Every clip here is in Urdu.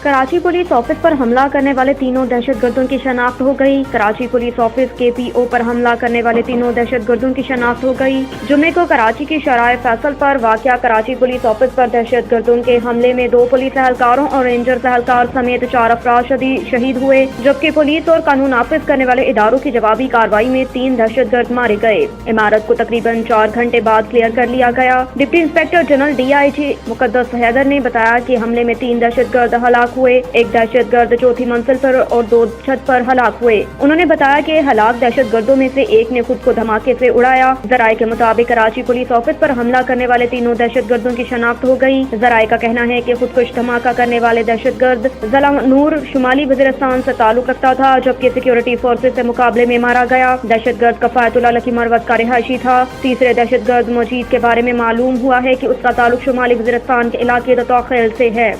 کراچی پولیس آفس پر حملہ کرنے والے تینوں دہشت گردوں کی شناخت ہو گئی۔ کراچی پولیس آفس KPO پر حملہ کرنے والے تینوں دہشت گردوں کی شناخت ہو گئی۔ جمعے کو کراچی کی شارع فیصل پر واقع کراچی پولیس آفس پر دہشت گردوں کے حملے میں 2 پولیس اہلکاروں اور رینجرز اہلکار سمیت 4 افراد شہید ہوئے، جبکہ پولیس اور قانون نافذ کرنے والے اداروں کی جوابی کارروائی میں 3 دہشت گرد مارے گئے۔ عمارت کو تقریباً 4 گھنٹے بعد کلیئر کر لیا گیا۔ ڈپٹی انسپکٹر جنرل DIG مقدس حیدر نے بتایا کہ حملے میں 3 دہشت گرد ہلاک ہوئے، ایک دہشت گرد 4تھی منزل پر اور 2 چھت پر ہلاک ہوئے۔ انہوں نے بتایا کہ ہلاک دہشت گردوں میں سے ایک نے خود کو دھماکے سے اڑایا۔ ذرائع کے مطابق کراچی پولیس آفس پر حملہ کرنے والے تینوں دہشت گردوں کی شناخت ہو گئی۔ ذرائع کا کہنا ہے کہ خودکش دھماکہ کرنے والے دہشت گرد ضلع نور شمالی وزیرستان سے تعلق رکھتا تھا، جبکہ سیکورٹی فورسز سے مقابلے میں مارا گیا۔ دہشت گرد کفایت اللہ لکی مروت کا رہائشی تھا۔ تیسرے دہشت گرد مجید کے بارے میں معلوم ہوا ہے کہ اس کا تعلق شمالی وزیرستان کے علاقے دتوخیل سے ہے۔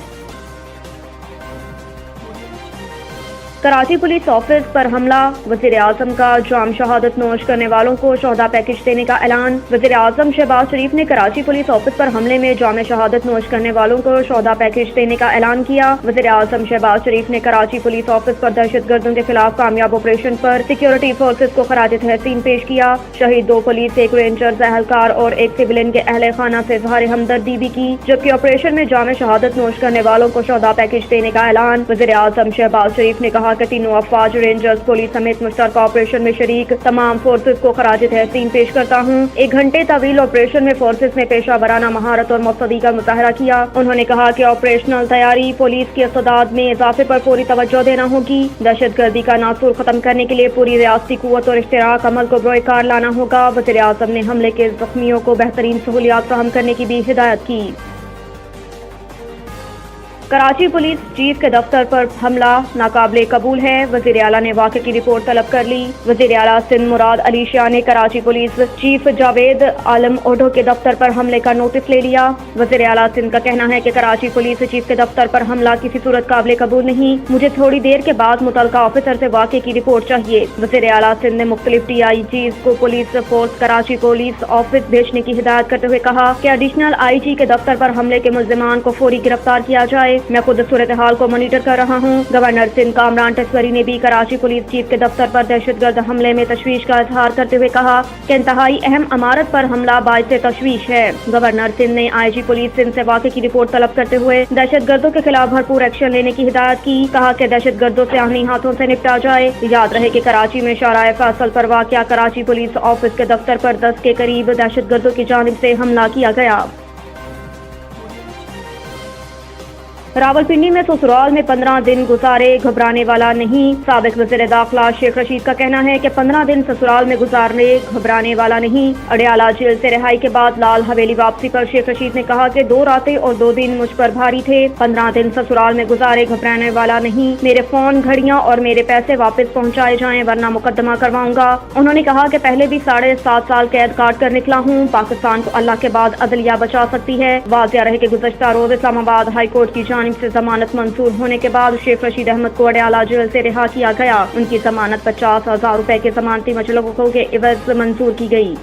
کراچی پولیس آفس پر حملہ، وزیر اعظم کا جام شہادت نوش کرنے والوں کو شہداء پیکج دینے کا اعلان۔ وزیر اعظم شہباز شریف نے کراچی پولیس آفس پر حملے میں جام شہادت نوش کرنے والوں کو شہداء پیکج دینے کا اعلان کیا۔ وزیر اعظم شہباز شریف نے کراچی پولیس آفس پر دہشت گردوں کے خلاف کامیاب آپریشن پر سیکورٹی فورسز کو خراج تحسین پیش کیا۔ شہید 2 پولیس، 1 رینجرز اہلکار اور 1 سویلین کے اہل خانہ سے اظہار ہمدردی بھی کی، جبکہ آپریشن میں جام شہادت نوش کرنے والوں کو شہداء پیکج دینے کا اعلان۔ وزیر اعظم شہباز شریف نے کہا کہ تینوں افواج، رینجرز، پولیس سمیت مشترکہ آپریشن میں شریک تمام فورسز کو خراج تحسین پیش کرتا ہوں۔ 1 گھنٹے طویل آپریشن میں فورسز نے پیشہ ورانہ مہارت اور مستعدی کا مظاہرہ کیا۔ انہوں نے کہا کہ آپریشنل تیاری، پولیس کی استعداد میں اضافے پر پوری توجہ دینا ہوگی۔ دہشت گردی کا ناسور ختم کرنے کے لیے پوری ریاستی قوت اور اشتراک عمل کو بروئے کار لانا ہوگا۔ وزیر اعظم نے حملے کے زخمیوں کو بہترین سہولیات فراہم کرنے کی بھی ہدایت کی۔ کراچی پولیس چیف کے دفتر پر حملہ ناقابل قبول ہے، وزیر اعلیٰ نے واقعے کی رپورٹ طلب کر لی۔ وزیر اعلیٰ سندھ مراد علی شاہ نے کراچی پولیس چیف جاوید عالم اوڈھو کے دفتر پر حملے کا نوٹس لے لیا۔ وزیر اعلیٰ سندھ کا کہنا ہے کہ کراچی پولیس چیف کے دفتر پر حملہ کسی صورت قابل قبول نہیں، مجھے تھوڑی دیر کے بعد متعلقہ آفیسر سے واقعے کی رپورٹ چاہیے۔ وزیر اعلیٰ سندھ نے مختلف DIGs کو police force Karachi police office بھیجنے کی ہدایت کرتے ہوئے کہا کہ ایڈیشنل IG کے دفتر پر حملے کے ملزمان کو فوری گرفتار کیا جائے۔ میں خود صورتحال کو مانیٹر کر رہا ہوں۔ گورنر سندھ کامران ٹسوری نے بھی کراچی پولیس چیف کے دفتر پر دہشت گرد حملے میں تشویش کا اظہار کرتے ہوئے کہا کہ انتہائی اہم عمارت پر حملہ باعث تشویش ہے۔ گورنر سندھ نے IG پولیس سندھ سے واقعے کی رپورٹ طلب کرتے ہوئے دہشت گردوں کے خلاف بھرپور ایکشن لینے کی ہدایت کی، کہا کہ دہشت گردوں سے آہنی ہاتھوں سے نپٹا جائے۔ یاد رہے کہ کراچی میں شارع فیصل پر واقع کراچی پولیس آفس کے دفتر پر 10 کے قریب دہشت گردوں کی جانب سے حملہ کیا گیا۔ راولپنڈی میں سسرال میں 15 دن گزارے گھبرانے والا نہیں، سابق وزیر داخلہ شیخ رشید کا کہنا ہے کہ 15 دن سسرال میں گزارنے گھبرانے والا نہیں۔ اڈیالہ جیل سے رہائی کے بعد لال حویلی واپسی پر شیخ رشید نے کہا کہ 2 راتیں اور 2 دن مجھ پر بھاری تھے۔ 15 دن سسرال میں گزارے گھبرانے والا نہیں، میرے فون، گھڑیاں اور میرے پیسے واپس پہنچائے جائیں ورنہ مقدمہ کرواؤں گا۔ انہوں نے کہا کہ پہلے بھی 7.5 سال قید کاٹ کر نکلا ہوں، پاکستان کو اللہ کے بعد عدلیہ بچا سکتی ہے۔ واضح رہے کہ گزشتہ روز اسلام آباد ہائی کورٹ کی جانب سے ضمانت منظور ہونے کے بعد شیخ رشید احمد کو اڈیالہ جیل سے رہا کیا گیا۔ ان کی ضمانت 50,000 روپے کے ضمانتی مجلسوں کے عوض منظور کی گئی۔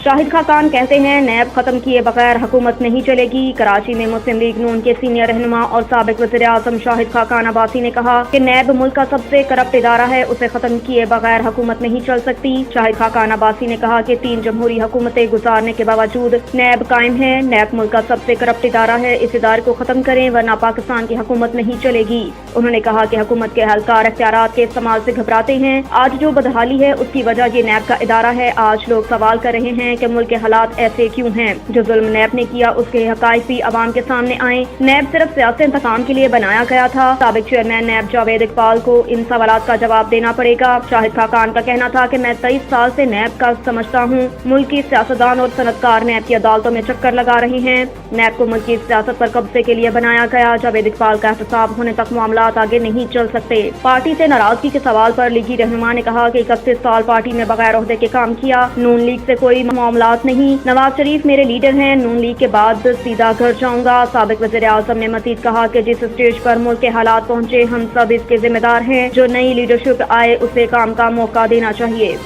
شاہد خاقان کہتے ہیں نیب ختم کیے بغیر حکومت نہیں چلے گی۔ کراچی میں مسلم لیگ نون کے سینئر رہنما اور سابق وزیر اعظم شاہد خاقان عباسی نے کہا کہ نیب ملک کا سب سے کرپٹ ادارہ ہے، اسے ختم کیے بغیر حکومت نہیں چل سکتی۔ شاہد خاقان عباسی نے کہا کہ 3 جمہوری حکومتیں گزارنے کے باوجود نیب قائم ہے۔ نیب ملک کا سب سے کرپٹ ادارہ ہے، اس ادارے کو ختم کریں ورنہ پاکستان کی حکومت نہیں چلے گی۔ انہوں نے کہا کہ حکومت کے اہلکار اختیارات کے استعمال سے گھبراتے ہیں۔ آج جو بدحالی ہے اس کی وجہ یہ نیب کا ادارہ ہے۔ آج لوگ سوال کر رہے ہیں کہ ملک کے حالات ایسے کیوں ہیں؟ جو ظلم نیب نے کیا اس کے حقائق بھی عوام کے سامنے آئیں۔ نیب صرف سیاسی انتقام کے لیے بنایا گیا تھا۔ سابق چیئرمین نیب جاوید اقبال کو ان سوالات کا جواب دینا پڑے گا۔ شاہد خاقان کا کہنا تھا کہ میں 23 سال سے نیب کا سمجھتا ہوں۔ ملکی سیاستدان اور صنعتکار نیب کی عدالتوں میں چکر لگا رہے ہیں۔ نیب کو ملکی سیاست پر قبضے کے لیے بنایا گیا۔ جاوید اقبال کا احتساب ہونے تک معاملات آگے نہیں چل سکتے۔ پارٹی سے ناراضگی کے سوال پر لیگی رہنما نے کہا کہ 31 سال پارٹی میں بغیر عہدے کے کام کیا، نون لیگ سے کوئی معاملات نہیں۔ نواز شریف میرے لیڈر ہیں، نون لیگ کے بعد سیدھا گھر جاؤں گا۔ سابق وزیر اعظم نے مزید کہا کہ جس اسٹیج پر ملک کے حالات پہنچے ہم سب اس کے ذمہ دار ہیں۔ جو نئی لیڈرشپ آئے اسے کام کا موقع دینا چاہیے۔